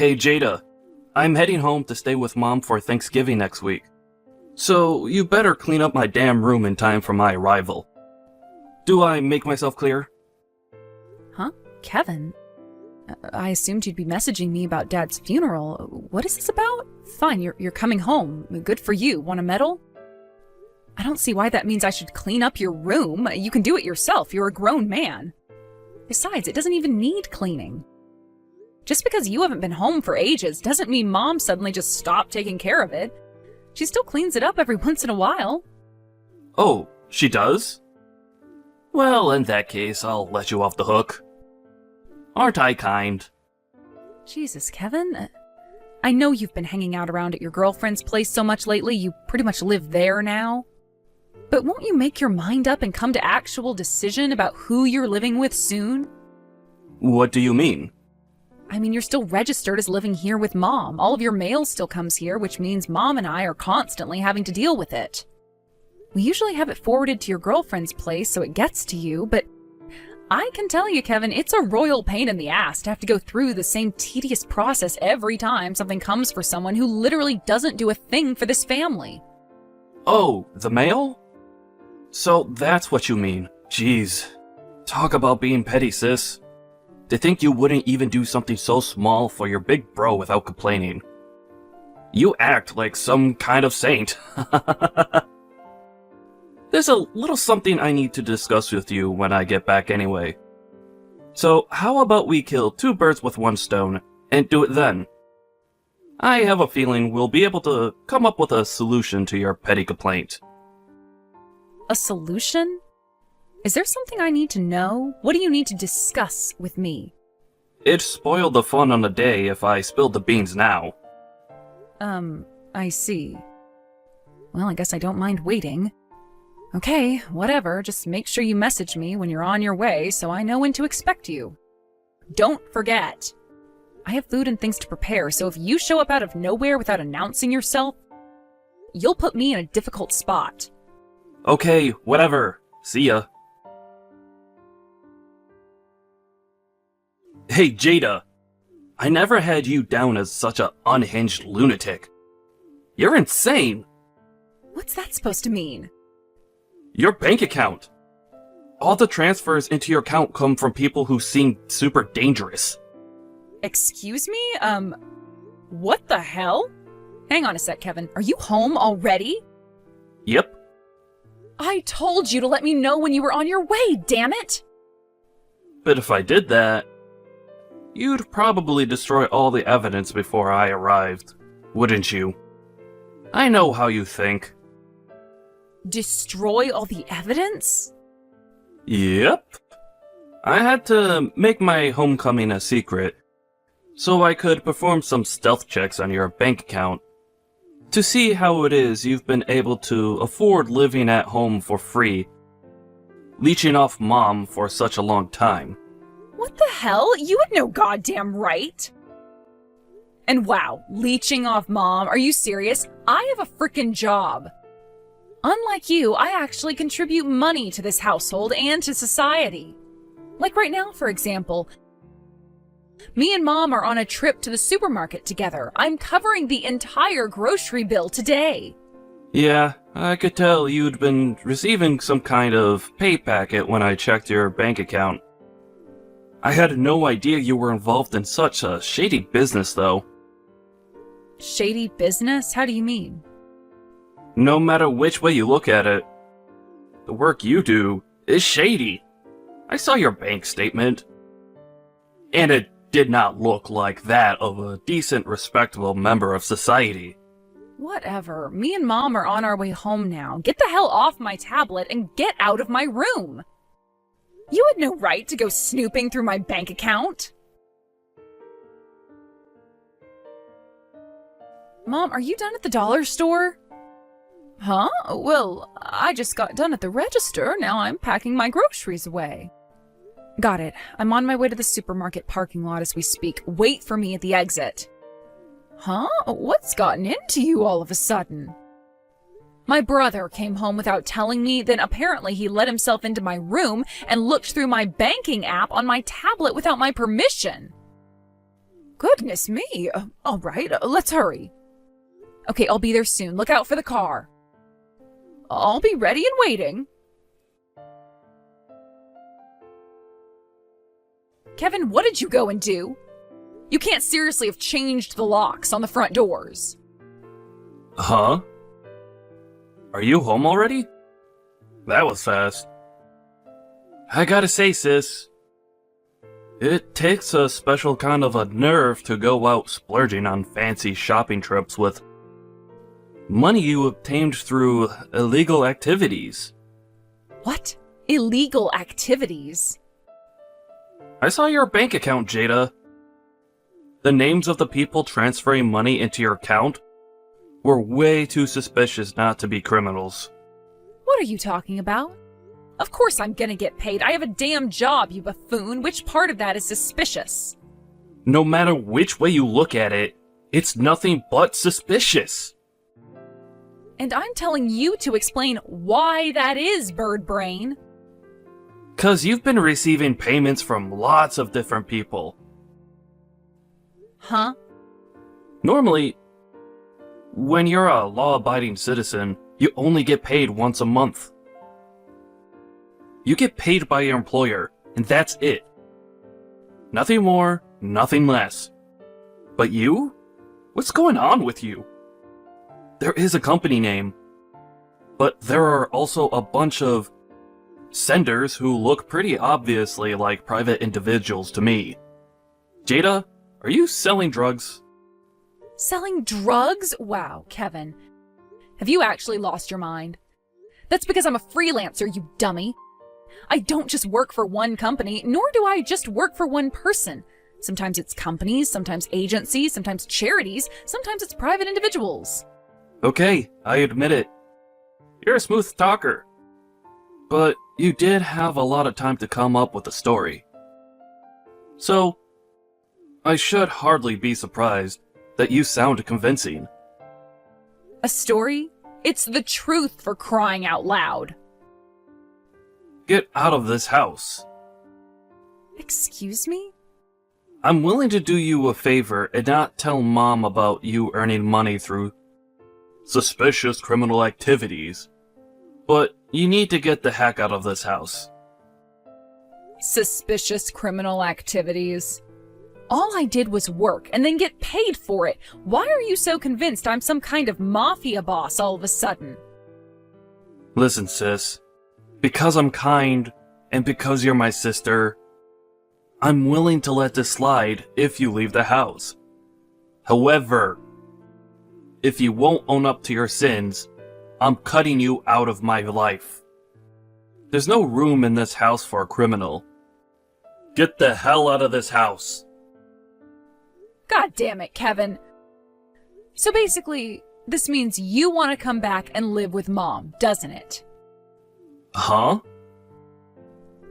Hey Jada, I'm heading home to stay with Mom for Thanksgiving next week. So you better clean up my damn room in time for my arrival. Do I make myself clear? Huh? Kevin? I assumed you'd be messaging me about Dad's funeral. What is this about? Fine, you're coming home. Good for you. Want a medal? I don't see why that means I should clean up your room. You can do it yourself. You're a grown man. Besides, it doesn't even need cleaning. Just because you haven't been home for ages doesn't mean Mom suddenly just stopped taking care of it. She still cleans it up every once in a while. Oh, she does? Well, in that case, I'll let you off the hook. Aren't I kind? Jesus, Kevin. I know you've been hanging out around at your girlfriend's place so much lately, you pretty much live there now. But won't you make your mind up and come to actual decision about who you're living with soon? What do you mean? I mean, you're still registered as living here with Mom. All of your mail still comes here, which means Mom and I are constantly having to deal with it. We usually have it forwarded to your girlfriend's place so it gets to you, but I can tell you, Kevin, it's a royal pain in the ass to have to go through the same tedious process every time something comes for someone who literally doesn't do a thing for this family. Oh, the mail? So that's what you mean. Jeez. Talk about being petty, sis. To think you wouldn't even do something so small for your big bro without complaining. You act like some kind of saint. There's a little something I need to discuss with you when I get back anyway. So how about we kill two birds with one stone and do it then? I have a feeling we'll be able to come up with a solution to your petty complaint. A solution? Is there something I need to know? What do you need to discuss with me? It'd spoil the fun on the day if I spilled the beans now. I see. Well, I guess I don't mind waiting. Okay, whatever, just make sure you message me when you're on your way so I know when to expect you. Don't forget! I have food and things to prepare, so if you show up out of nowhere without announcing yourself, you'll put me in a difficult spot. Okay, whatever. See ya. Hey, Jada. I never had you down as such an unhinged lunatic. You're insane! What's that supposed to mean? Your bank account. All the transfers into your account come from people who seem super dangerous. Excuse me? What the hell? Hang on a sec, Kevin. Are you home already? Yep. I told you to let me know when you were on your way, damn it! But if I did that, you'd probably destroy all the evidence before I arrived, wouldn't you? I know how you think. Destroy all the evidence? Yep. I had to make my homecoming a secret, so I could perform some stealth checks on your bank account to see how it is you've been able to afford living at home for free, leeching off Mom for such a long time. What the hell? You had no goddamn right! And wow, leeching off Mom? Are you serious? I have a frickin' job. Unlike you, I actually contribute money to this household and to society. Like right now, for example. Me and Mom are on a trip to the supermarket together. I'm covering the entire grocery bill today. Yeah, I could tell you'd been receiving some kind of pay packet when I checked your bank account. I had no idea you were involved in such a shady business, though. Shady business? How do you mean? No matter which way you look at it, the work you do is shady. I saw your bank statement, and it did not look like that of a decent, respectable member of society. Whatever. Me and Mom are on our way home now. Get the hell off my tablet and get out of my room. You had no right to go snooping through my bank account. Mom, are you done at the dollar store? Huh? Well, I just got done at the register. Now I'm packing my groceries away. Got it. I'm on my way to the supermarket parking lot as we speak. Wait for me at the exit. Huh? What's gotten into you all of a sudden? My brother came home without telling me, then apparently he let himself into my room and looked through my banking app on my tablet without my permission. Goodness me. All right, let's hurry. Okay, I'll be there soon. Look out for the car. I'll be ready and waiting. Kevin, what did you go and do? You can't seriously have changed the locks on the front doors. Huh? Are you home already? That was fast. I gotta say, sis, it takes a special kind of a nerve to go out splurging on fancy shopping trips with money you obtained through illegal activities. What? Illegal activities? I saw your bank account, Jada. The names of the people transferring money into your account were way too suspicious not to be criminals. What are you talking about? Of course I'm gonna get paid. I have a damn job, you buffoon. Which part of that is suspicious? No matter which way you look at it, it's nothing but suspicious. And I'm telling you to explain why that is, bird brain. 'Cause you've been receiving payments from lots of different people. Huh? Normally, when you're a law-abiding citizen, you only get paid once a month. You get paid by your employer, and that's it. Nothing more, nothing less. But you? What's going on with you? There is a company name, but there are also a bunch of senders who look pretty obviously like private individuals to me. Jada, are you selling drugs? Selling drugs? Wow, Kevin. Have you actually lost your mind? That's because I'm a freelancer, you dummy. I don't just work for one company, nor do I just work for one person. Sometimes it's companies, sometimes agencies, sometimes charities, sometimes it's private individuals. Okay, I admit it. You're a smooth talker. But you did have a lot of time to come up with a story. So, I should hardly be surprised that you sound convincing. A story? It's the truth, for crying out loud. Get out of this house. Excuse me? I'm willing to do you a favor and not tell Mom about you earning money through suspicious criminal activities. But you need to get the heck out of this house. Suspicious criminal activities? All I did was work and then get paid for it. Why are you so convinced I'm some kind of mafia boss all of a sudden? Listen, sis. Because I'm kind, and because you're my sister, I'm willing to let this slide if you leave the house. However, if you won't own up to your sins, I'm cutting you out of my life. There's no room in this house for a criminal. Get the hell out of this house. God damn it, Kevin. So basically, this means you want to come back and live with Mom, doesn't it? Huh?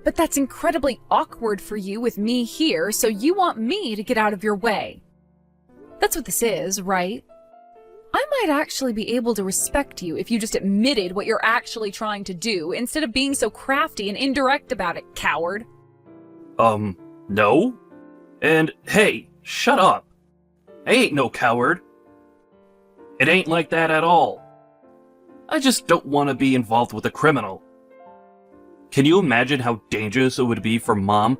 But that's incredibly awkward for you with me here, so you want me to get out of your way. That's what this is, right? I might actually be able to respect you if you just admitted what you're actually trying to do instead of being so crafty and indirect about it, coward. No? And hey, shut up. I ain't no coward. It ain't like that at all. I just don't want to be involved with a criminal. Can you imagine how dangerous it would be for Mom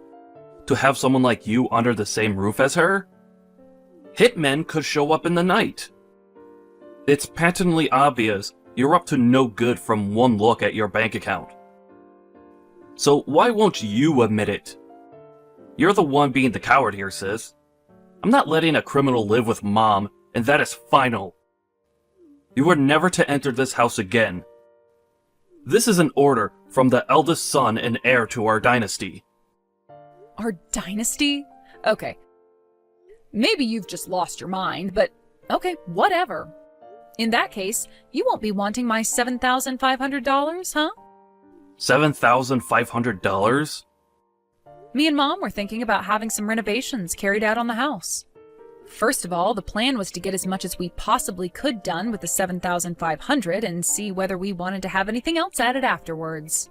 to have someone like you under the same roof as her? Hitmen could show up in the night. It's patently obvious you're up to no good from one look at your bank account. So why won't you admit it? You're the one being the coward here, sis. I'm not letting a criminal live with Mom, and that is final. You are never to enter this house again. This is an order from the eldest son and heir to our dynasty. Our dynasty? Okay. Maybe you've just lost your mind, but okay, whatever. In that case, you won't be wanting my $7,500, huh? $7,500? Me and Mom were thinking about having some renovations carried out on the house. First of all, the plan was to get as much as we possibly could done with the $7,500 and see whether we wanted to have anything else added afterwards.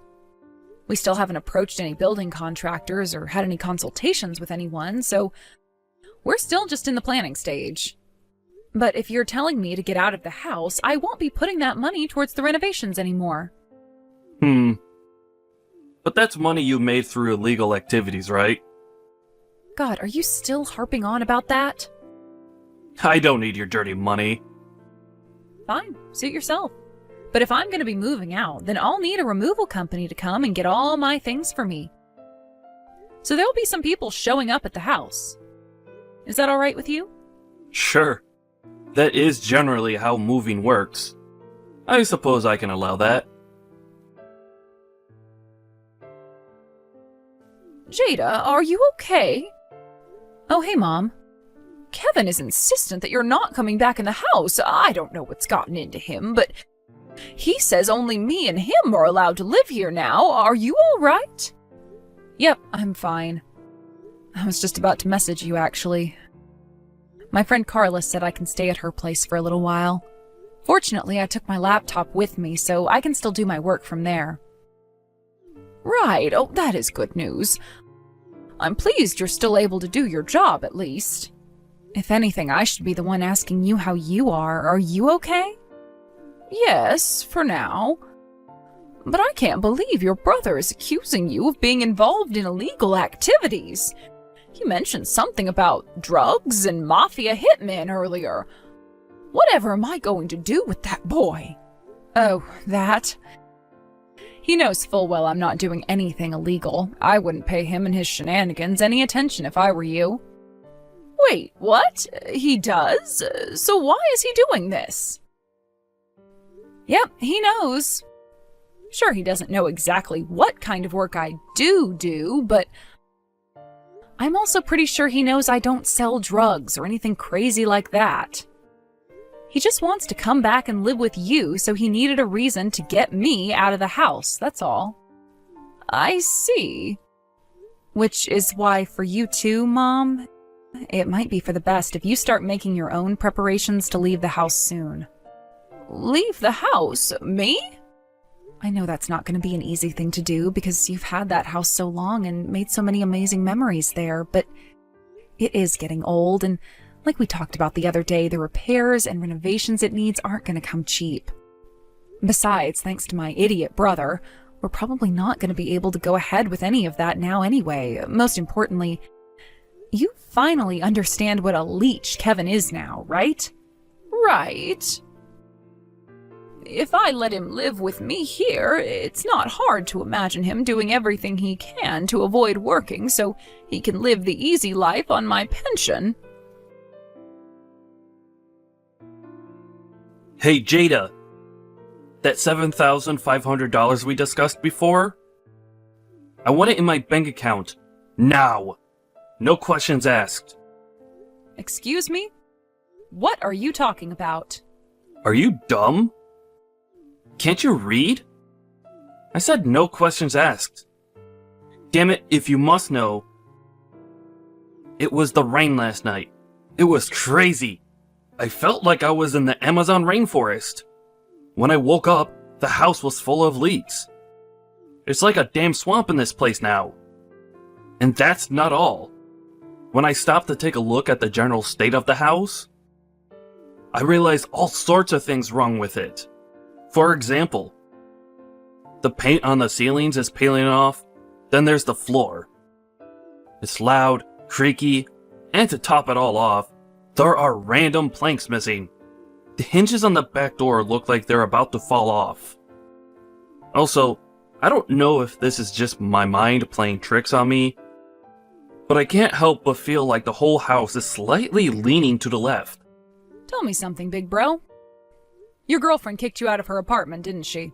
We still haven't approached any building contractors or had any consultations with anyone, so We're still just in the planning stage. But if you're telling me to get out of the house, I won't be putting that money towards the renovations anymore. But that's money you made through illegal activities, right? God, are you still harping on about that? I don't need your dirty money. Fine, suit yourself. But if I'm going to be moving out, then I'll need a removal company to come and get all my things for me. So there'll be some people showing up at the house. Is that all right with you? Sure. That is generally how moving works. I suppose I can allow that. Jada, are you okay? Oh, hey, Mom. Kevin is insistent that you're not coming back in the house. I don't know what's gotten into him, but he says only me and him are allowed to live here now. Are you all right? Yep, I'm fine. I was just about to message you, actually. My friend Carla said I can stay at her place for a little while. Fortunately, I took my laptop with me, so I can still do my work from there. Right, oh, that is good news. I'm pleased you're still able to do your job, at least. If anything, I should be the one asking you how you are. Are you okay? Yes, for now. But I can't believe your brother is accusing you of being involved in illegal activities. He mentioned something about drugs and mafia hitmen earlier. Whatever am I going to do with that boy? Oh, that. He knows full well I'm not doing anything illegal. I wouldn't pay him and his shenanigans any attention if I were you. Wait, what? He does? So why is he doing this? Yep, he knows. Sure, he doesn't know exactly what kind of work I do, but I'm also pretty sure he knows I don't sell drugs or anything crazy like that. He just wants to come back and live with you, so he needed a reason to get me out of the house, that's all. I see. Which is why for you too, Mom, it might be for the best if you start making your own preparations to leave the house soon. Leave the house? Me? I know that's not going to be an easy thing to do because you've had that house so long and made so many amazing memories there, but it is getting old, and like we talked about the other day, the repairs and renovations it needs aren't going to come cheap. Besides, thanks to my idiot brother, we're probably not going to be able to go ahead with any of that now anyway. Most importantly, you finally understand what a leech Kevin is now, right? Right. If I let him live with me here, it's not hard to imagine him doing everything he can to avoid working so he can live the easy life on my pension. Hey, Jada. That $7,500 we discussed before? I want it in my bank account. Now. No questions asked. Excuse me? What are you talking about? Are you dumb? Can't you read? I said no questions asked. Damn it, if you must know. It was the rain last night. It was crazy. I felt like I was in the Amazon rainforest. When I woke up, the house was full of leaks. It's like a damn swamp in this place now. And that's not all. When I stopped to take a look at the general state of the house, I realized all sorts of things wrong with it. For example, the paint on the ceilings is peeling off, then there's the floor. It's loud, creaky, and to top it all off, there are random planks missing. The hinges on the back door look like they're about to fall off. Also, I don't know if this is just my mind playing tricks on me, but I can't help but feel like the whole house is slightly leaning to the left. Tell me something, big bro. Your girlfriend kicked you out of her apartment, didn't she?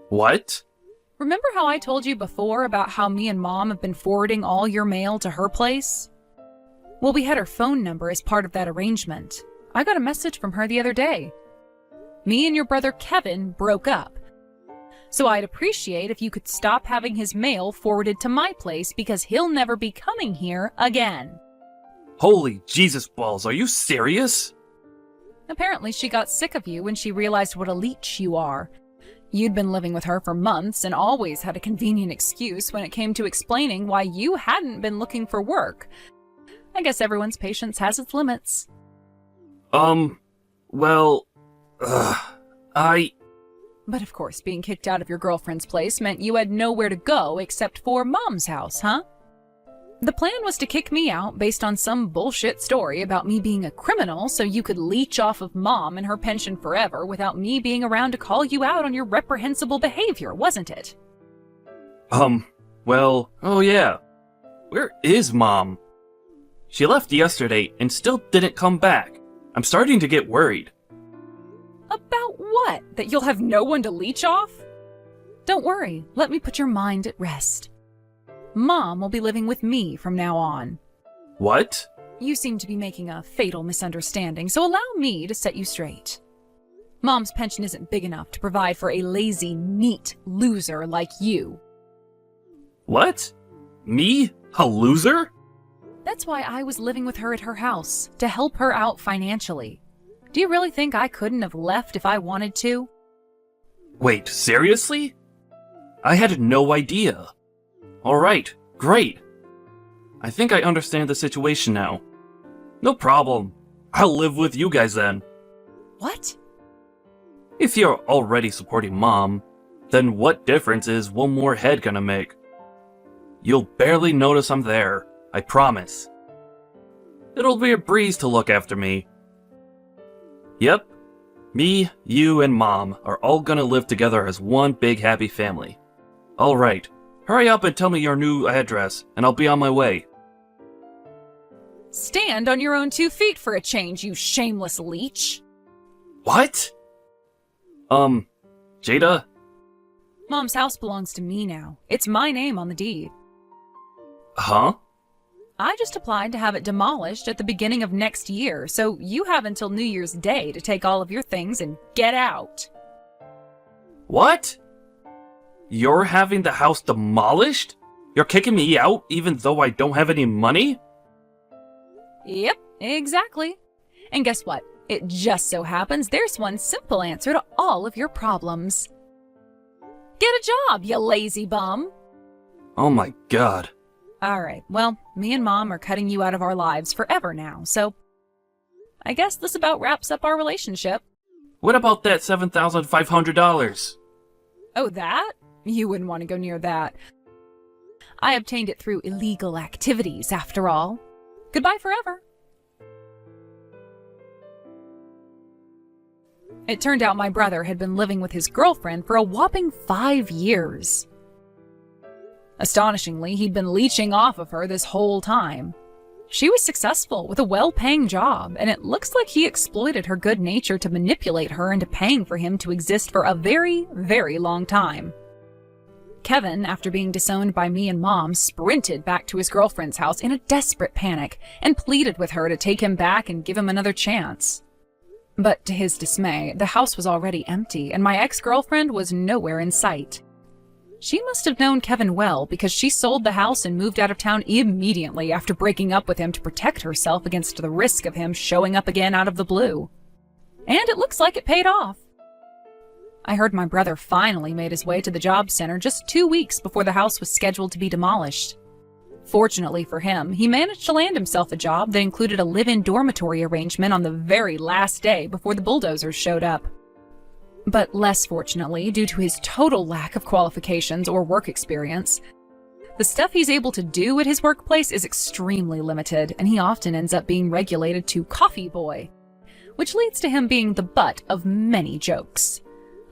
What? Remember how I told you before about how me and Mom have been forwarding all your mail to her place? Well, we had her phone number as part of that arrangement. I got a message from her the other day. Me and your brother Kevin broke up. So I'd appreciate if you could stop having his mail forwarded to my place because he'll never be coming here again. Holy Jesus balls, are you serious? Apparently she got sick of you when she realized what a leech you are. You'd been living with her for months and always had a convenient excuse when it came to explaining why you hadn't been looking for work. I guess everyone's patience has its limits. Well, I... But of course, being kicked out of your girlfriend's place meant you had nowhere to go except for Mom's house, huh? The plan was to kick me out based on some bullshit story about me being a criminal so you could leech off of Mom and her pension forever without me being around to call you out on your reprehensible behavior, wasn't it? Well, oh yeah. Where is Mom? She left yesterday and still didn't come back. I'm starting to get worried. About what? That you'll have no one to leech off? Don't worry, let me put your mind at rest. Mom will be living with me from now on. What? You seem to be making a fatal misunderstanding, so allow me to set you straight. Mom's pension isn't big enough to provide for a lazy, neat loser like you. What? Me? A loser? That's why I was living with her at her house, to help her out financially. Do you really think I couldn't have left if I wanted to? Wait, seriously? I had no idea. Alright, great. I think I understand the situation now. No problem. I'll live with you guys then. What? If you're already supporting Mom, then what difference is one more head gonna make? You'll barely notice I'm there, I promise. It'll be a breeze to look after me. Yep, me, you, and Mom are all gonna live together as one big happy family. Alright, hurry up and tell me your new address, and I'll be on my way. Stand on your own 2 feet for a change, you shameless leech. What? Jada? Mom's house belongs to me now. It's my name on the deed. Huh? I just applied to have it demolished at the beginning of next year, so you have until New Year's Day to take all of your things and get out. What? You're having the house demolished? You're kicking me out even though I don't have any money? Yep, exactly. And guess what? It just so happens there's one simple answer to all of your problems. Get a job, you lazy bum! Oh my god. Alright, well, me and Mom are cutting you out of our lives forever now, so I guess this about wraps up our relationship. What about that $7,500? Oh, that? You wouldn't want to go near that. I obtained it through illegal activities, after all. Goodbye forever. It turned out my brother had been living with his girlfriend for a whopping 5 years. Astonishingly, he'd been leeching off of her this whole time. She was successful with a well-paying job, and it looks like he exploited her good nature to manipulate her into paying for him to exist for a very, very long time. Kevin, after being disowned by me and Mom, sprinted back to his girlfriend's house in a desperate panic and pleaded with her to take him back and give him another chance. But to his dismay, the house was already empty, and my ex-girlfriend was nowhere in sight. She must have known Kevin well because she sold the house and moved out of town immediately after breaking up with him to protect herself against the risk of him showing up again out of the blue. And it looks like it paid off. I heard my brother finally made his way to the job center just 2 weeks before the house was scheduled to be demolished. Fortunately for him, he managed to land himself a job that included a live-in dormitory arrangement on the very last day before the bulldozers showed up. But less fortunately, due to his total lack of qualifications or work experience, the stuff he's able to do at his workplace is extremely limited, and he often ends up being regulated to coffee boy, which leads to him being the butt of many jokes.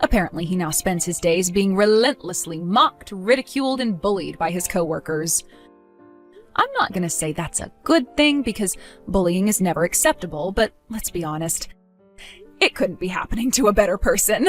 Apparently, he now spends his days being relentlessly mocked, ridiculed, and bullied by his coworkers. I'm not going to say that's a good thing because bullying is never acceptable, but let's be honest, it couldn't be happening to a better person.